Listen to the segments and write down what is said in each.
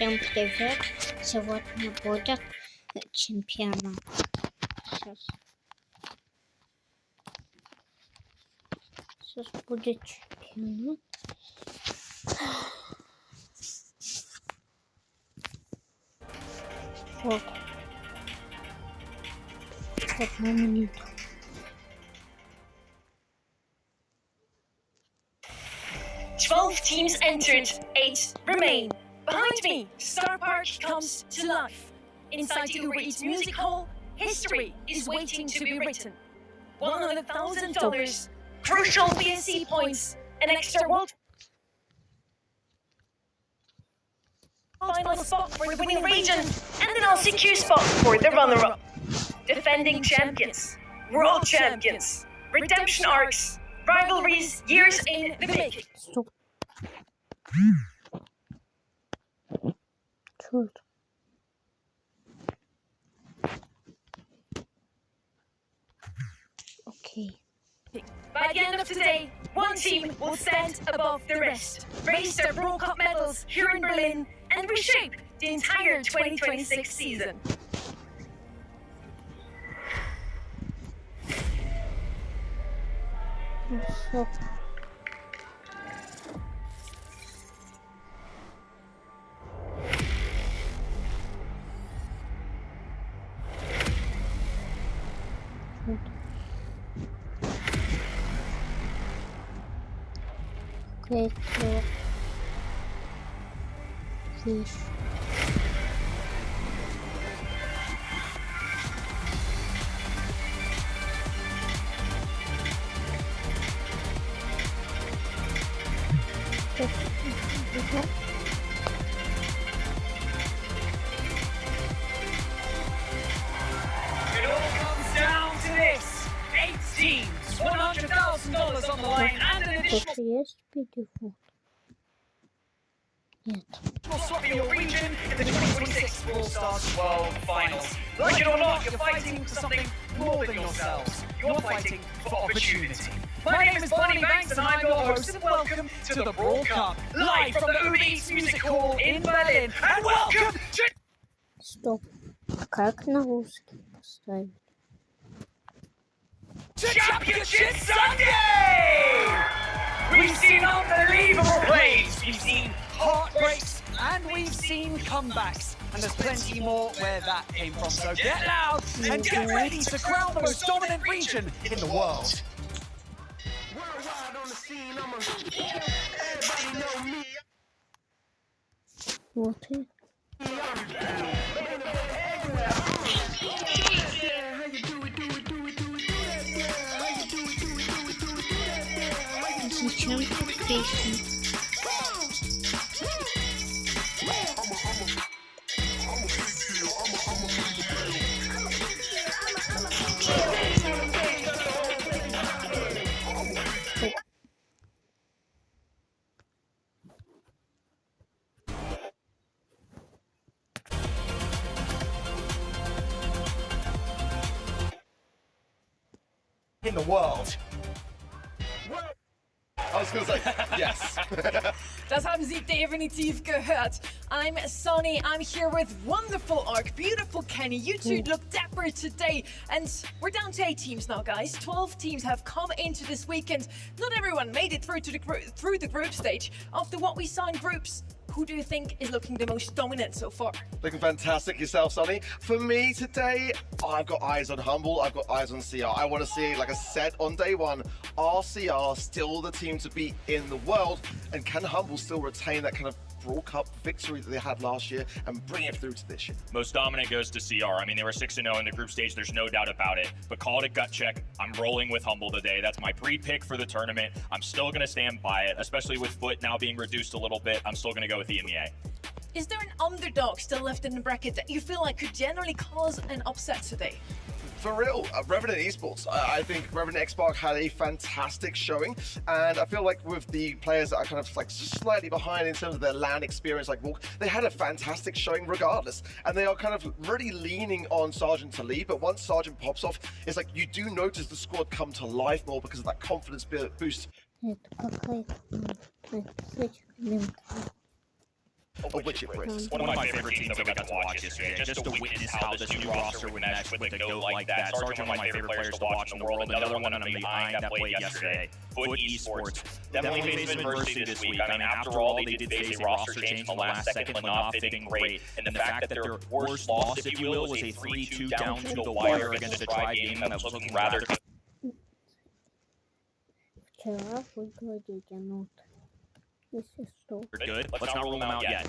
Всем привет! Сегодня будет чемпионат. Сейчас будет чемпионат. Вот. Одну минуту. Twelve teams entered, 8 remain. Behind me, Star Park comes to life. Inside the Uber Eats music hall, history is waiting to be written. $100,000, crucial BNC points, an extra World Final spot for the winning region, and an LCQ spot for the runner-up. Defending champions, world champions, redemption arcs, rivalries years in the making. Стоп. Черт. Окей. By the end of today, one team will stand above the rest, raise their World Cup medals here in Berlin, and reshape the entire 2026 season. Стоп. Окей, все. Здесь. It all comes down to this. 8 teams, $100,000 on the line, and an additional Тут есть перевод? Нет. swap in your region in the 2026 All Stars World Finals. Like it or not, you're fighting for something more than yourselves. You're fighting for opportunity. My name is Bonnie Banks, and I'm your host, and welcome to the World Cup, live from the Uber Eats Music Hall in Berlin. And welcome to Стоп. Как на русский поставить? Championship Sunday! We've seen unbelievable plays, we've seen heartbreaks, and we've seen comebacks. And there's plenty more where that came from. So get loud and get ready to crown the most dominant region in the world. Вот и. Зачем тут песня? In the world. I was gonna say, yes. Das haben Sie definitiv gehört. I'm Sonny, I'm here with wonderful Ark, beautiful Kenny. You two look dapper today. And we're down to 8 teams now, guys. 12 teams have come into this weekend. Not everyone made it through to the group stage. After what we saw in groups, who do you think is looking the most dominant so far? Looking fantastic yourself, Sonny. For me today, I've got eyes on Humble, I've got eyes on CR. I want to see, like I said on day one, are CR still the team to beat in the world? And can Humble still retain that kind of World Cup victory that they had last year and bring it through to this year? Most dominant goes to CR. I mean, they were 6-0 in the group stage. There's no doubt about it. But call it a gut check. I'm rolling with Humble today. That's my pre-pick for the tournament. I'm still going to stand by it, especially with Foot now being reduced a little bit. I'm still going to go with EMEA. Is there an underdog still left in the bracket that you feel like could generally cause an upset today? For real, Revenant Esports. I think Revenant X-Spark had a fantastic showing, and I feel like with the players that are kind of like slightly behind in terms of their LAN experience, like Walk, they had a fantastic showing regardless, and they are kind of really leaning on Sergeant to lead. But once Sergeant pops off, it's like you do notice the squad come to life more because of that confidence boost. Это какая-то с этих элементов. of which it brings. One of my favorite teams that we got to watch yesterday, just to witness how this new roster would mesh with a goat like that. Sargent, one of my favorite players to watch in the world. Another one I'm behind that played yesterday. Foot Esports. Definitely faced some adversity this week. I mean, after all, they did face a roster change in the last second, but not fitting great. And the fact that their worst loss, if you will, was a 3-2 down to the wire against a Tribe game that was looking rather Вчера выиграли енот. Если что. good. Let's not rule them out yet.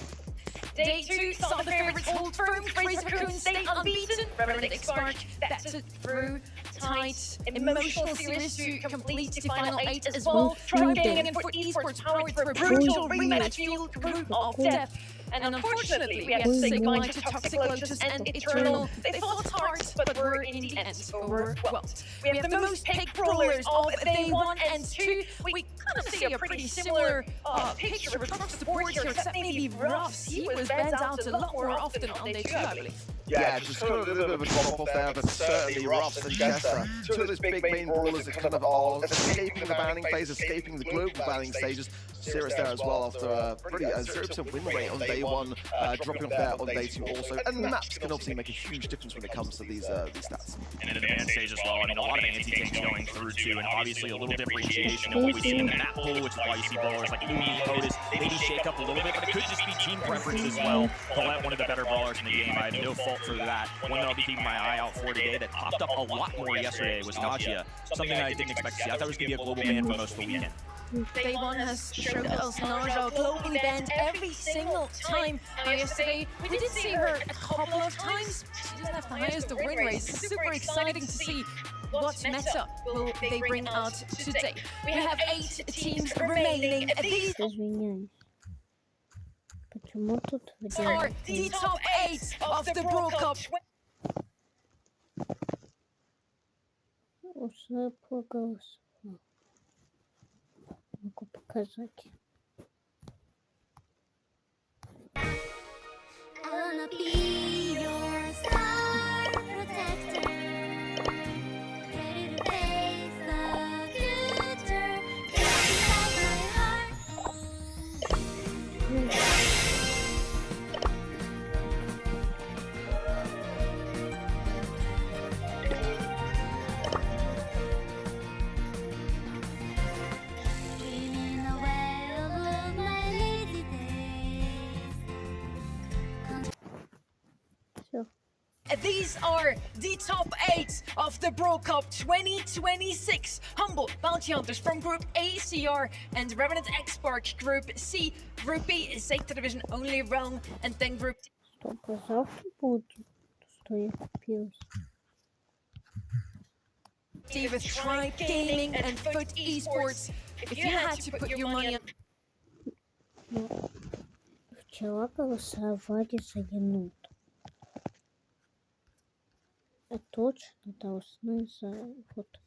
Day 2, some of the favorites hold firm. Crazy Raccoon stay unbeaten. Revenant Spark battered through. Tight, emotional series to complete the final 8 as well. Tribe Gaming and Foot Esports powered for a brutal rematch fueled group of death. And unfortunately, we had to say goodbye to Toxic Lotus and Eternal. They fought hard, but were in the end overwhelmed. We have the most picked brawlers of day 1 and 2. We kind of see a pretty similar picture across the board here, except maybe Ruffs. He was banned out a lot more often on day 2, I believe. Yeah, just kind of a little bit of a drop off there, but certainly Ruffs and Jester, two of those big main brawlers that kind of are escaping the banning phase, escaping the global banning stages. Serious there as well after a pretty 0% win rate on day 1, dropping off there on day 2 also. And maps can obviously make a huge difference when it comes to these stats. And in the advanced stage as well, I mean, a lot of anti-tanks going through too, and obviously a little differentiation in what we see in the map pool, which is why you see brawlers like Umi, Otis, maybe shake up a little bit, but it could just be team preference as well. Colette, one of the better brawlers in the game, I have no fault for that. One that I'll be keeping my eye out for today that popped up a lot more yesterday was Najia, something that I didn't expect to see. I thought it was going to be a global ban for most of the weekend. Day 1 has showed us Naja globally banned every single time. Yesterday, we did see her a couple of times. She doesn't have the highest of win rates. It's super exciting to see what meta will they bring out today. We have 8 teams remaining. These Извиняюсь. Почему тут are the top 8 of the Brawl Cup. Уже проголосовал. Могу показать. I wanna be your star protector, ready to face the future, inside my heart. Dreaming away all of my lazy days. Все. These are the top 8 of the Brawl Cup 2026. Humble Bounty Hunters from Group A, CR, and Revenant X-Spark Group C. Group B is Zeta Division only realm, and then Group Что, завтра будет, что я купил? D with Tribe Gaming and Foot Esports. If you had to put your money on Ну, вчера голосовали за енот. А точно должны за вот.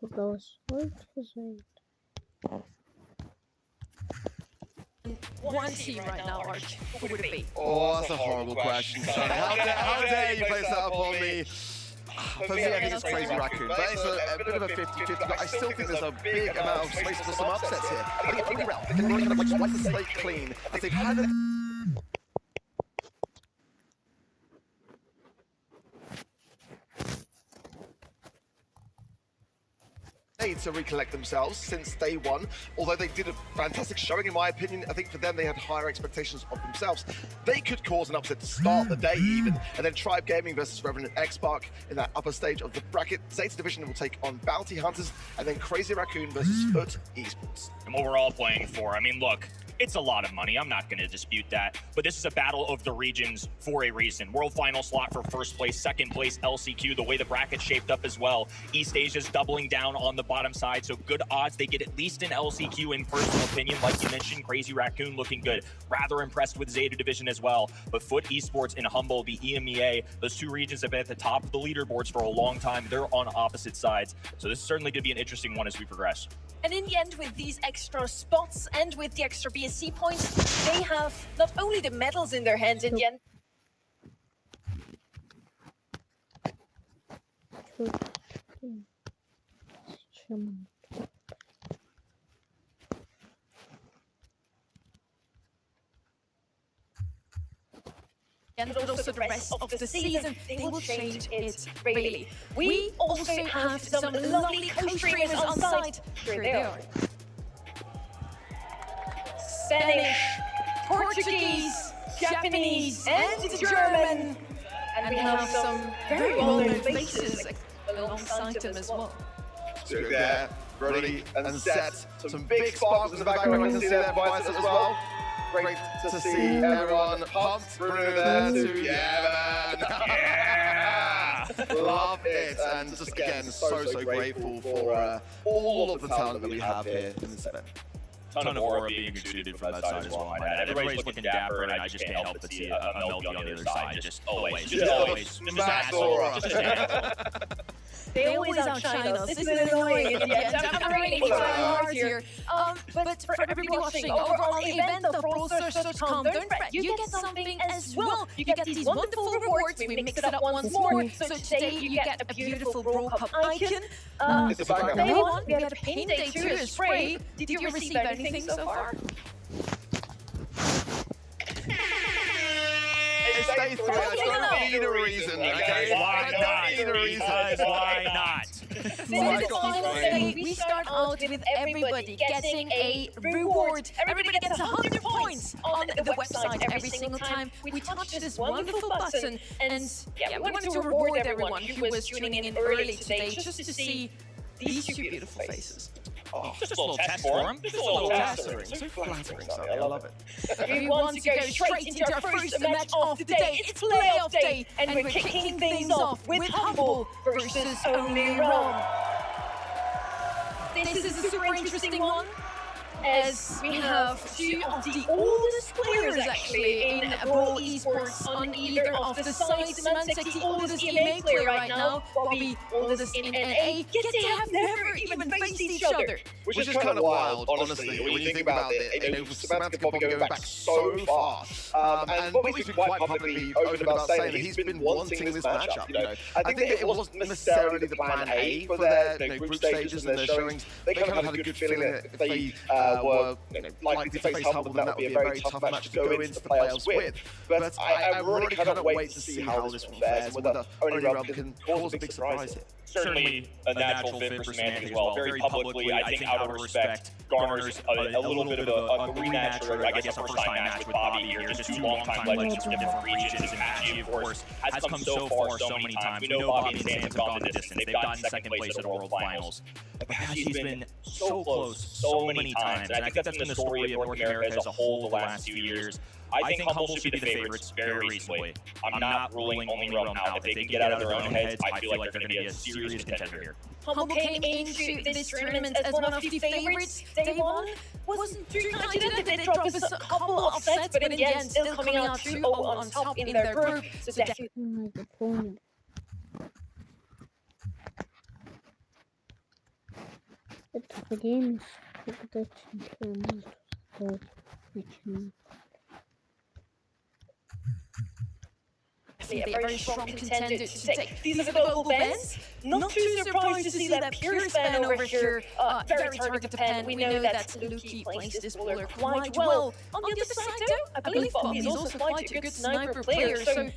Проголосуйте за это. one team right now, Ark, who would it be? Oh, that's a horrible question, Shane. How dare you place that up on me? For me, I think it's Crazy Raccoon, but it's a bit of a 50-50, but I still think there's a big amount of space for some upsets here. I think it's really well. They can really kind of wipe the slate clean, as they've had it. To recollect themselves since day 1, although they did a fantastic showing in my opinion. I think for them they had higher expectations of themselves. They could cause an upset to start the day even, and then Tribe Gaming versus Revenant X-Spark in that upper stage of the bracket. Zeta Division will take on Bounty Hunters, and then Crazy Raccoon versus Foot Esports. And what we're all playing for, I mean, look, it's a lot of money. I'm not going to dispute that. But this is a battle of the regions for a reason. World final slot for first place, second place LCQ, the way the bracket's shaped up as well. East Asia's doubling down on the bottom side, so good odds they get at least an LCQ in personal opinion. Like you mentioned, Crazy Raccoon looking good. Rather impressed with Zeta Division as well. But Foot Esports and Humble, the EMEA, those two regions have been at the top of the leaderboards for a long time. They're on opposite sides. So this is certainly going to be an interesting one as we progress. And in the end, with these extra spots and with the extra BSC points, they have not only the medals in their hands in the end. Чем? but also the rest of the season, they will change it really. We also have some lovely co-streamers on site. Here they are. Spanish, Portuguese, Japanese, and German. And we have some very well-known faces alongside them as well. Sitting there, ready and set. Some big sparkles in the background. I can see their devices as well. Great to see everyone pumped. Bruno there too. Yeah, man. Yeah! Love it. And just again, so grateful for all of the talent that we have here in this event. Ton of aura being exuded from that side as well. Everybody's looking dapper, and I just can't help but see a Melody on the other side. Just always. Just Max aura. Just an asshole. They always outshine us. This is annoying in the end. I'm really trying hard here. But for everybody watching over on the event of brawlstars.com, don't fret, you get something as well. You get these wonderful rewards. We mix it up once more. So today you get a beautiful Brawl Cup icon. It's a background. Day one, we get a pin. Day two, a spray. Did you receive anything so far? It's day 3. I don't need a reason, okay? Why not? Why not? This is the final day. We start out with everybody getting a reward. Everybody gets 100 points on the website every single time we touch this wonderful button. And yeah, we wanted to reward everyone who was tuning in early today just to see these two beautiful faces. Oh, just a little test for him. Just a little test. So flattering, Sonny. I love it. We want to go straight into our first match of the day. It's playoff day, and we're kicking things off with Humble versus Only Ron. This is a super interesting one, as we have two of the oldest players actually in Brawl Esports on either of the sides. Mantek, the oldest EMA player right now, Bobby, oldest in NA, yet they have never even faced each other. Which is kind of wild, honestly, when you think about it. You know, Samantha and Bobby going back so far. And Bobby's been quite publicly open about saying that he's been wanting this matchup. You know, I think that it wasn't necessarily the plan A for their group stages and their showings. They kind of had a good feeling that if they were likely to face Humble, then that would be a very tough match to go into the playoffs with. But I really kind of wait to see how this one fares and whether Only Ron can cause a big surprise here. Certainly a natural fit for Samantha as well. Very publicly, I think out of respect, garners a little bit of a rematch, or I guess a first-time match with Bobby here. Just two long-time legends from different regions. And Maggie, of course, has come so far so many times. We know Bobby and Sam have gone the distance. They've gotten second place at the World Finals. But Maggie's been so close so many times. And I think that's been the story of North America as a whole the last few years. I think Humble should be the favorites very reasonably. I'm not ruling Only Ron out. If they can get out of their own heads, I feel like they're going to be a serious contender here. Humble came into this tournament as one of the favorites. Day one wasn't too confident. They dropped us a couple of sets, but in the end, still coming out 2-0 on top in their group. So definitely. Мегафон. Это время, когда чемпионат стал начинать. A very strong contender to take. These are the global bans. Not too surprised to see that Pierce ban over here. Very targeted ban. We know that Luki plays this brawler quite well. On the other side, though, I believe Bobby is also quite a good sniper player. So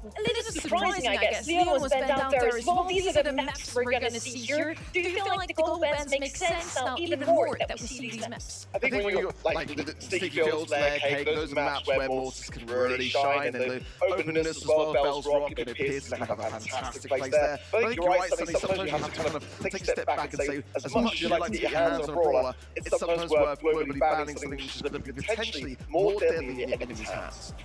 a little surprising, I guess. Leon was banned out there as well. These are the maps we're going to see here. Do you feel like the global bans make sense now even more that we see these maps? I think when you're like the sticky fields, leg, cake, those are maps where Mortis can really shine, and the openness as well, Bell's Rock, you know, Pierce can have a fantastic place there. But I think you're right, Sonny, sometimes you have to kind of take a step back and say, as much as you like to get your hands on a brawler, it's sometimes worth globally banning something which is going to be potentially more deadly in enemy's hands.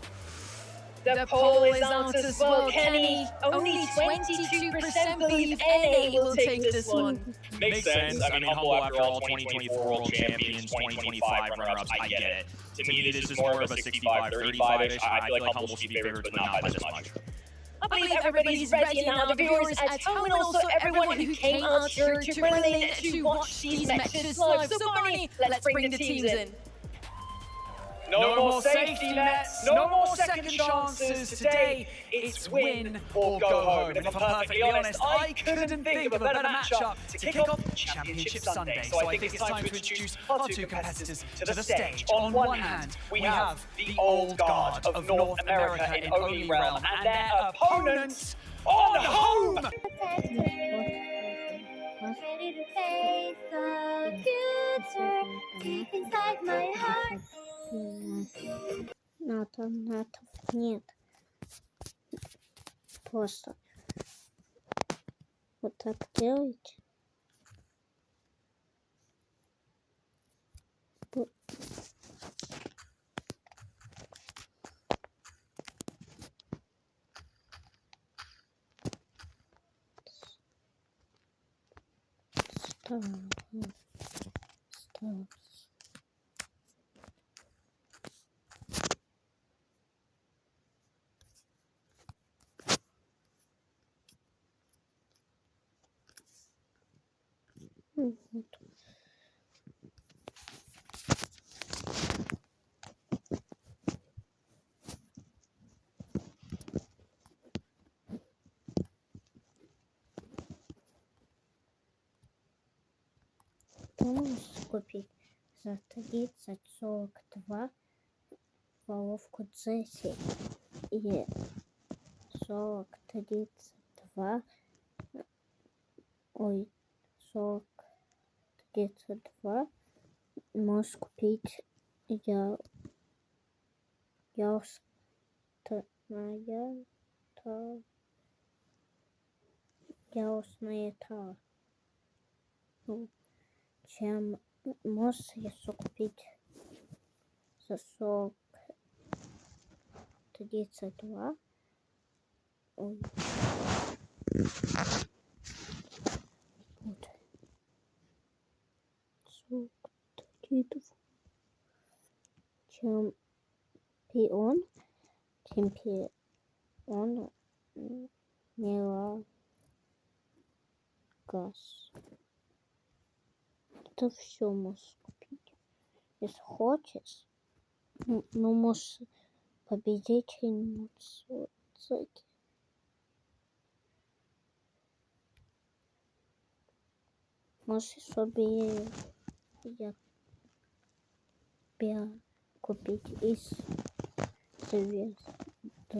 The poll is out as well, Kenny. Only 22% believe NA will take this one. Makes sense. I mean, Humble, after all, 2024 World Champions, 2025 runner-ups, I get it. To me, this is more of a 65-35-ish. I feel like Humble should be favorites, but not by this much. I believe everybody's ready now, the viewers at home and also everyone who came out here to Berlin to watch these matches live. So Barney, let's bring the teams in. No more safety nets, no more second chances. Today, it's win or go home. And if I'm perfectly honest, I couldn't think of a better matchup to kick off Championship Sunday. So I think it's time to introduce our two competitors to the stage. On one hand, we have the old guard of North America in Only Realm and their opponents on home. Ready to face the future deep inside my heart. НАТО, нет. Просто вот так делаете. Стоп. Вот. Можешь купить за 30-42 головку Джесси и 40-32 40-32 можешь купить ясная та. Чем можешь еще купить за 40-32. Ой. Вот. 40-32. Чемпион мира газ. Это все можешь купить. Если хочешь, ну можешь победительницу цеки. Можешь собі купить из звездного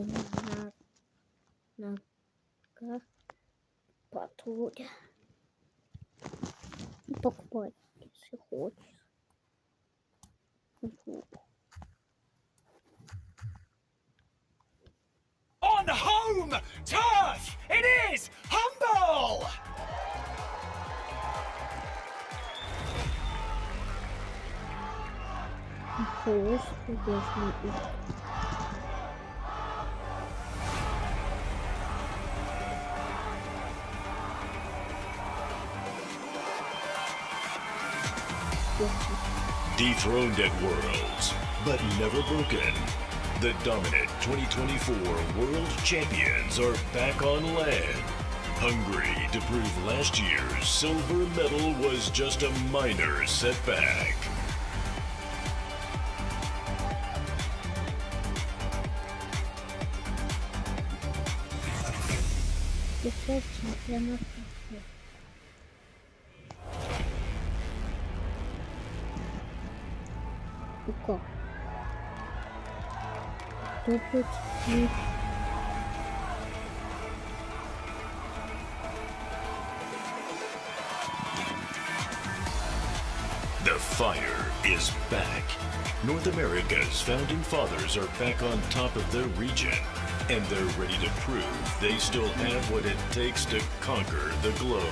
патруля. Покупай, если хочешь. On home turf, it is Humble! Dethroned at Worlds, but never broken. The dominant 2024 World Champions are back on land. Hungry to prove last year's silver medal was just a minor setback. Чемпионат. Iko. Stupid. The fire is back. North America's founding fathers are back on top of their region, and they're ready to prove they still have what it takes to conquer the globe.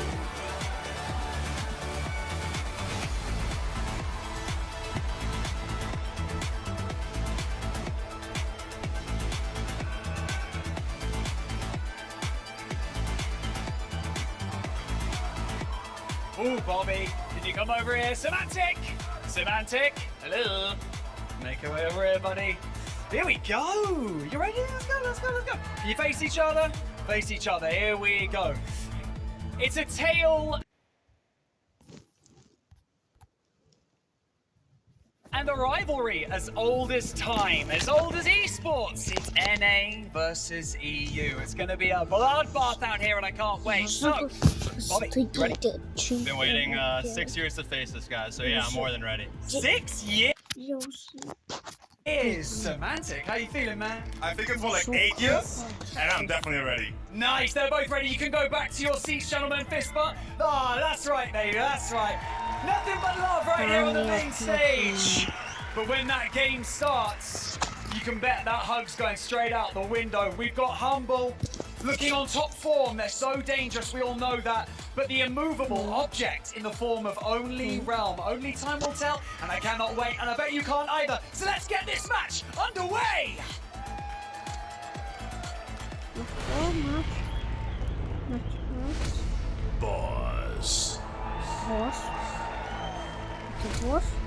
Ooh, Bobby, can you come over here? Semantic! Semantic, hello. Make your way over here, buddy. Here we go. You ready? Let's go, let's go, let's go. Can you face each other? Face each other. Here we go. It's a tale And the rivalry as old as time, as old as esports. It's NA versus EU. It's going to be a bloodbath out here, and I can't wait. So, Bobby, you ready? Been waiting 6 years to face this guy, so yeah, I'm more than ready. 6 years. Semantic, how you feeling, man? I think it's more like 8 years, and I'm definitely ready. Nice, they're both ready. You can go back to your seats, gentlemen. Fist bump. Ah, that's right, baby, that's right. Nothing but love right here on the main stage. But when that game starts, you can bet that hug's going straight out the window. We've got Humble looking on top form. They're so dangerous, we all know that. But the immovable object in the form of Only Realm. Only time will tell, and I cannot wait, and I bet you can't either. So let's get this match underway! Boss.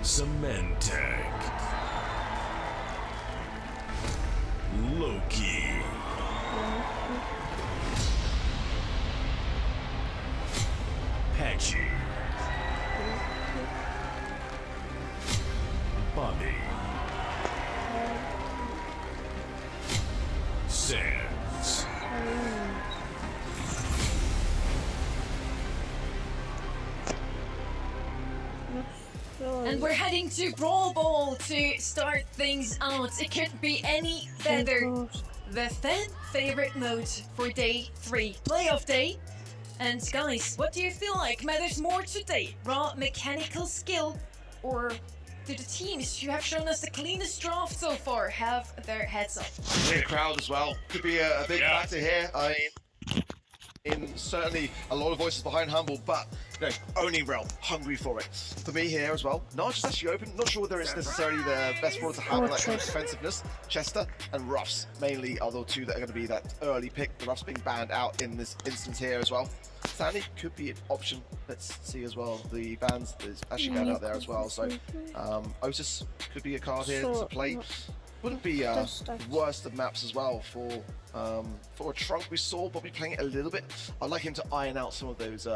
Symantec. Loki. Patchy. Bobby. Sands. And we're heading to Brawl Ball to start things out. It couldn't be any better. The fan favorite mode for day 3, playoff day. And guys, what do you feel like matters more today? Raw mechanical skill, or do the teams who have shown us the cleanest draft so far have their heads up? I think the crowd as well could be a big factor here. I mean, in certainly a lot of voices behind Humble, but you know, Only Realm, hungry for it. For me here as well, Naj is actually open. Not sure whether it's necessarily the best brawler to have that kind of defensiveness. Chester and Ruffs mainly are the two that are going to be that early pick. The Ruffs being banned out in this instance here as well. Sandy could be an option. Let's see as well. The bans is actually banned out there as well. So Otis could be a card here to play. Wouldn't be worst of maps as well for a Trunk. We saw Bobby playing it a little bit. I'd like him to iron out some of those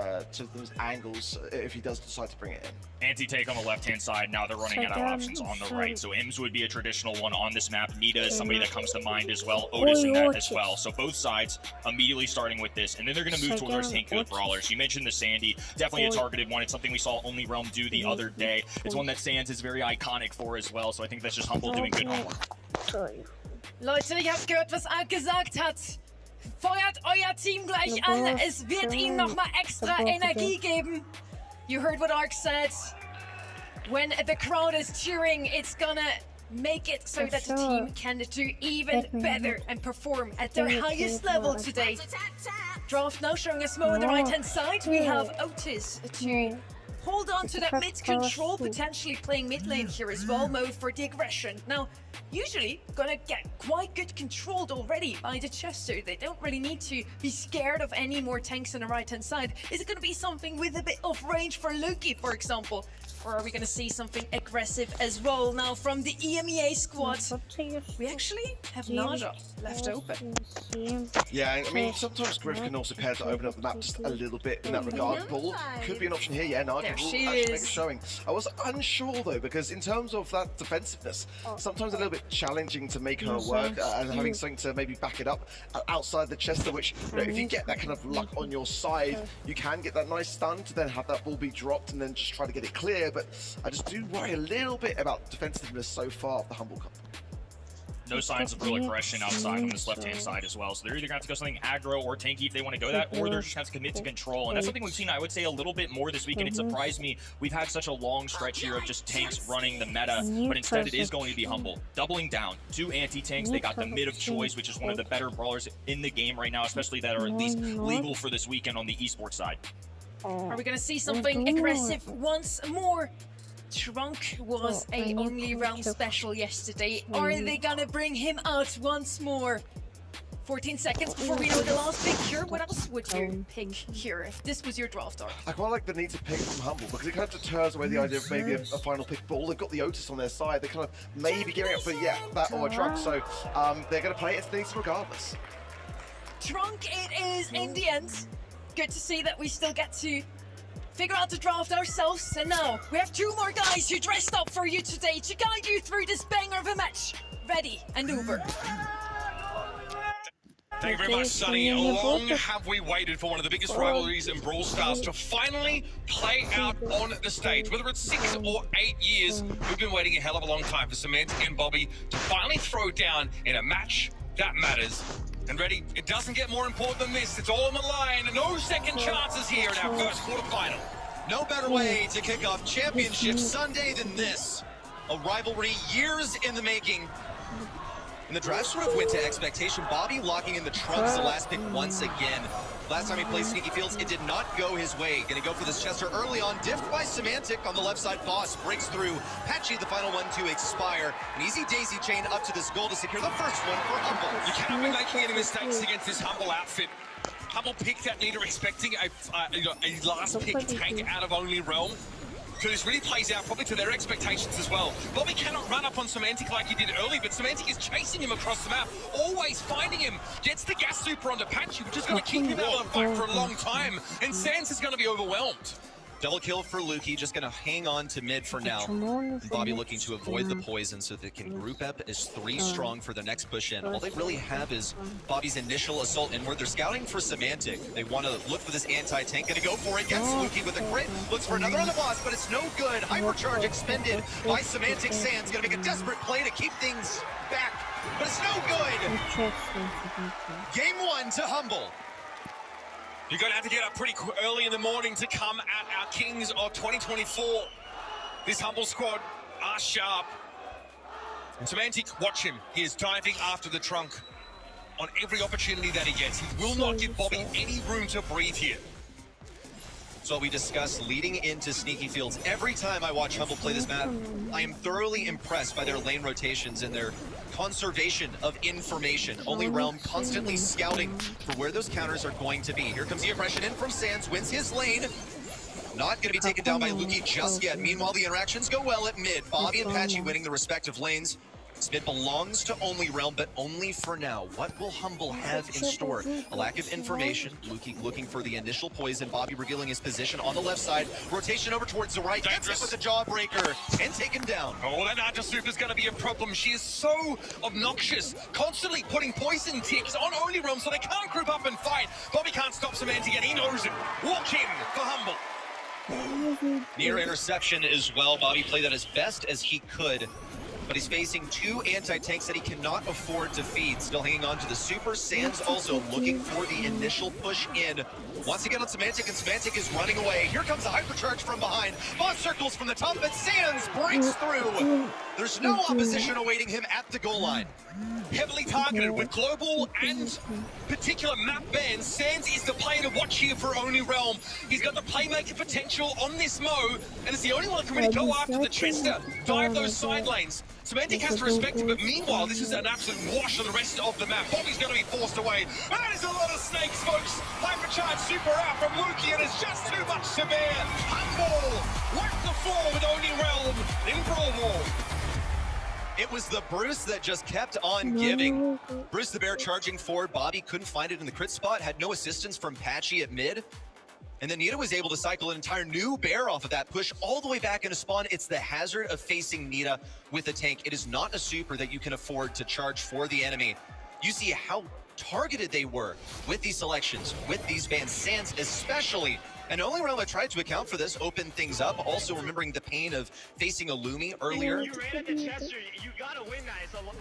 angles if he does decide to bring it in. Anti-take on the left-hand side. Now they're running out of options on the right. So Ims would be a traditional one on this map. Nita is somebody that comes to mind as well. Otis in that as well. So both sides immediately starting with this. And then they're going to move towards tank good brawlers. You mentioned the Sandy. Definitely a targeted one. It's something we saw Only Realm do the other day. It's one that Sands is very iconic for as well. So I think that's just Humble doing good homework. Leute, ich habt gehört, was Ark gesagt hat. Feuert euer Team gleich an. Es wird ihnen nochmal extra Energie geben. You heard what Ark said. When the crowd is cheering, it's gonna make it so that the team can do even better and perform at their highest level today. Draft now showing us more on the right-hand side. We have Otis to hold on to that mid control, potentially playing mid lane here as well, mode for the aggression. Now, usually gonna get quite good controlled already by the Chester. They don't really need to be scared of any more tanks on the right-hand side. Is it gonna be something with a bit of range for Loki, for example? Or are we gonna see something aggressive as well now from the EMEA squad? We actually have Naja left open. Yeah, I mean, sometimes Griff can also pair to open up the map just a little bit in that regard. Bull could be an option here, yeah, Naja will actually make a showing. I was unsure though, because in terms of that defensiveness, sometimes a little bit challenging to make her work and having something to maybe back it up outside the Chester, which, you know, if you get that kind of luck on your side, you can get that nice stun to then have that ball be dropped and then just try to get it clear. But I just do worry a little bit about defensiveness so far of the Humble Cup. No signs of real aggression outside on this left-hand side as well. So they're either going to have to go something aggro or tanky if they want to go that, or they're just going to have to commit to control. And that's something we've seen, I would say, a little bit more this week. And it surprised me. We've had such a long stretch here of just tanks running the meta, but instead it is going to be Humble. Doubling down, 2 anti-tanks. They got the mid of choice, which is one of the better brawlers in the game right now, especially that are at least legal for this weekend on the esports side. Are we going to see something aggressive once more? Trunk was a Only Realm special yesterday. Are they gonna bring him out once more? 14 seconds before we know the last pick here. What else would you pick here if this was your draft art? I quite like the need to pick from Humble because it kind of deters away the idea of maybe a final pick ball. They've got the Otis on their side. They're kind of maybe gearing up for, yeah, that or a Trunk. So they're going to play it as regardless. Trunk it is in the end. Good to see that we still get to figure out the draft ourselves, and now we have 2 more guys who dressed up for you today to guide you through this banger of a match. Ready and Uber. Thank you very much, Sonny. Long have we waited for one of the biggest rivalries in Brawl Stars to finally play out on the stage. Whether it's 6 or 8 years, we've been waiting a hell of a long time for Semantic and Bobby to finally throw down in a match that matters. And ready, it doesn't get more important than this. It's all on the line. No second chances here in our first quarterfinal. No better way to kick off Championship Sunday than this. A rivalry years in the making. And the drive sort of went to expectation. Bobby locking in the trunks the last pick once again. Last time he played Sneaky Fields, it did not go his way. Gonna go for this Chester early on. Diffed by Semantic on the left side. Boss breaks through. Patchy, the final one to expire. An easy daisy chain up to this goal to secure the first one for Humble. You cannot be making any mistakes against this Humble outfit. Humble picked that leader expecting a last pick tank out of Only Realm. So this really plays out probably to their expectations as well. Bobby cannot run up on Semantic like he did early, but Semantic is chasing him across the map, always finding him. Gets the gas super onto Patchy, which is going to keep him out of the fight for a long time. And Sans is going to be overwhelmed. Double kill for Lukey, just gonna hang on to mid for now. Bobby looking to avoid the poison so they can group up as 3 strong for their next push in. All they really have is Bobby's initial assault inward. They're scouting for Semantic. They want to look for this anti-tank, gonna go for it. Gets Lukey with a crit, looks for another on the boss, but it's no good. Hypercharge expended by Semantic. Sans gonna make a desperate play to keep things back, but it's no good. Game 1 to Humble. You're going to have to get up pretty early in the morning to come at our Kings of 2024. This Humble squad are sharp. And Semantic, watch him. He is diving after the trunk on every opportunity that he gets. He will not give Bobby any room to breathe here. So we discussed leading into Sneaky Fields. Every time I watch Humble play this map, I am thoroughly impressed by their lane rotations and their conservation of information. Only Realm constantly scouting for where those counters are going to be. Here comes the aggression in from Sans, wins his lane. Not going to be taken down by Lukey just yet. Meanwhile, the interactions go well at mid. Bobby and Patchy winning the respective lanes. Mid belongs to Only Realm, but only for now. What will Humble have in store? A lack of information. Lukey looking for the initial poison. Bobby revealing his position on the left side. Rotation over towards the right. Gets it with the jawbreaker and taken down. Oh, that Naja Super is going to be a problem. She is so obnoxious, constantly putting poison ticks on Only Realm so they can't group up and fight. Bobby can't stop Semantic and he knows it. Walk in for Humble. Near interception as well. Bobby played that as best as he could. But he's facing 2 anti-tanks that he cannot afford to feed. Still hanging on to the super. Sans also looking for the initial push in. Wants to get on Semantic, and Semantic is running away. Here comes a hypercharge from behind. Boss circles from the top, but Sans breaks through. There's no opposition awaiting him at the goal line. Heavily targeted with global and particular map bans. Sans is the player to watch here for Only Realm. He's got the playmaker potential on this Mo, and it's the only one that can really go after the Chester, dive those side lanes. Semantic has to respect it, but meanwhile, this is an absolute wash on the rest of the map. Bobby's going to be forced away. That is a lot of snakes, folks. Hypercharge super out from Lukey, and it's just too much to bear. Humble, wipe the floor with Only Realm in Brawl War. It was the Bruce that just kept on giving. Bruce the Bear charging forward. Bobby couldn't find it in the crit spot. Had no assistance from Patchy at mid. And then Nita was able to cycle an entire new Bear off of that push all the way back into spawn. It's the hazard of facing Nita with a tank. It is not a super that you can afford to charge for the enemy. You see how targeted they were with these selections, with these bans. Sans especially. And Only Realm that tried to account for this, opened things up. Also remembering the pain of facing a Lumi earlier. You ran at the Chester, you gotta win that. It's a lot.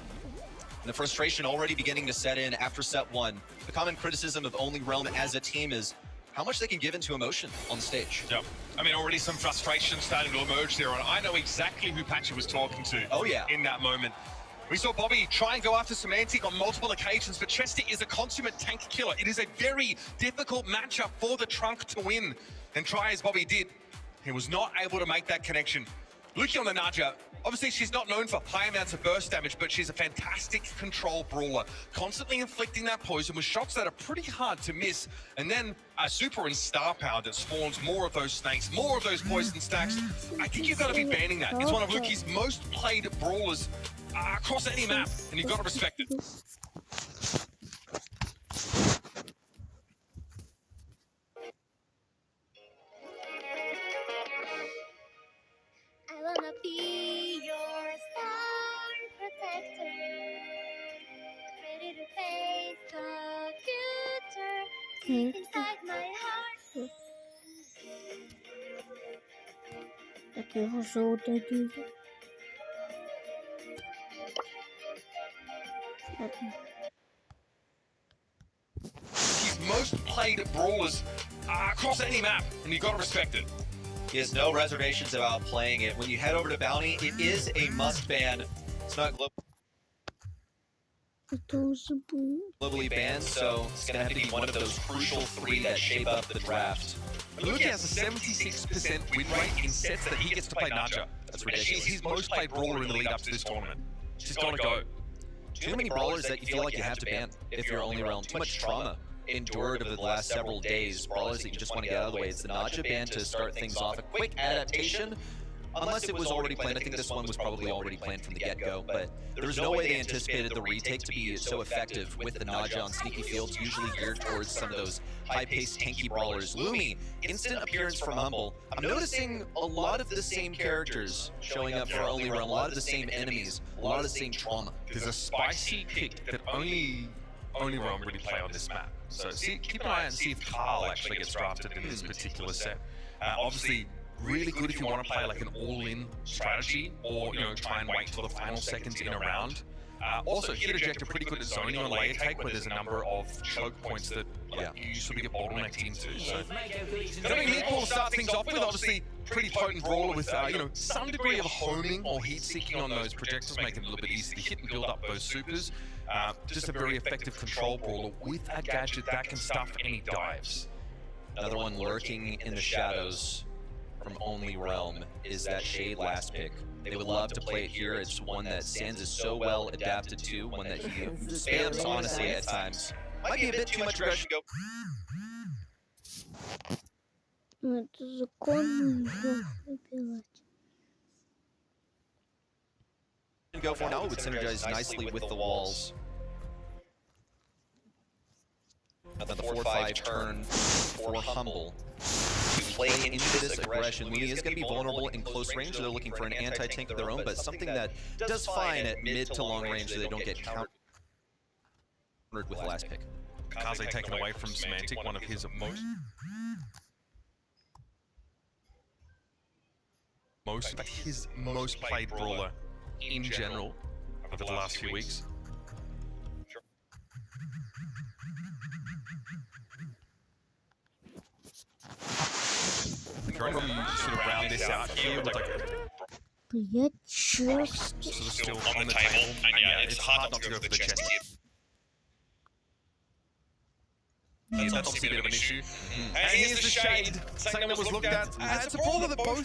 And the frustration already beginning to set in after set 1. The common criticism of Only Realm as a team is how much they can give into emotion on the stage. Yeah, I mean, already some frustration starting to emerge there, and I know exactly who Patchy was talking to. Oh yeah. In that moment. We saw Bobby try and go after Semantic on multiple occasions, but Chester is a consummate tank killer. It is a very difficult matchup for the trunk to win. And try as Bobby did, he was not able to make that connection. Lukey on the Naja, obviously she's not known for high amounts of burst damage, but she's a fantastic control brawler, constantly inflicting that poison with shots that are pretty hard to miss. And then a super and star power that spawns more of those snakes, more of those poison stacks. I think you've got to be banning that. It's one of Lukey's most played brawlers across any map, and you've got to respect it. deep inside my heart. Так його золото діти. He's most played brawlers across any map, and you gotta respect it. He has no reservations about playing it. When you head over to Bounty, it is a must ban. It's not globally banned, so it's going to have to be one of those crucial 3 that shape up the draft. Luki has a 76% win rate in sets that he gets to play Naja. That's ridiculous. She's his most played brawler in the lead up to this tournament. She's got to go. Too many brawlers that you feel like you have to ban if you're only realm. Too much trauma endured over the last several days. Brawlers that you just want to get out of the way. It's the Naja ban to start things off. A quick adaptation, unless it was already planned. I think this one was probably already planned from the get-go, but there was no way they anticipated the retake to be so effective with the Naja on sneaky fields, usually geared towards some of those high-paced, tanky brawlers. Lumi, instant appearance from Humble. I'm noticing a lot of the same characters showing up for Only Realm, a lot of the same enemies, a lot of the same trauma. There's a spicy pick that only Realm really play on this map. So keep an eye out and see if Carl actually gets drafted in this particular set. Obviously, really good if you want to play like an all-in strategy, or try and wait till the final seconds in a round. Also, hit ejector pretty good at zoning on layer take, where there's a number of choke points that you sort of get bottlenecked into. So, I mean, Meatball to start things off with, obviously pretty potent brawler with some degree of homing or heat seeking on those projectiles, making it a little bit easier to hit and build up those supers. Just a very effective control brawler with a gadget that can stuff any dives. Another one lurking in the shadows from Only Realm is that Shade last pick. They would love to play it here. It's one that Sans is so well adapted to, one that he spams honestly at times. Might be a bit too much aggression. Это законно выбирать. Go for now, it would synergize nicely with the walls. Now the 4-5 turn for Humble. To play into this aggression, Lumi is going to be vulnerable in close range. They're looking for an anti-tank of their own, but something that does fine at mid to long range so they don't get countered with the last pick. Kaze taken away from Semantic, one of his most played brawler in general over the last few weeks. Sort of round this out here with like Я честно. sort of still on the table, and yeah, it's hard not to go for the chest here. That's obviously a bit of an issue. And here's the Shade, something that was looked at as a brawler that both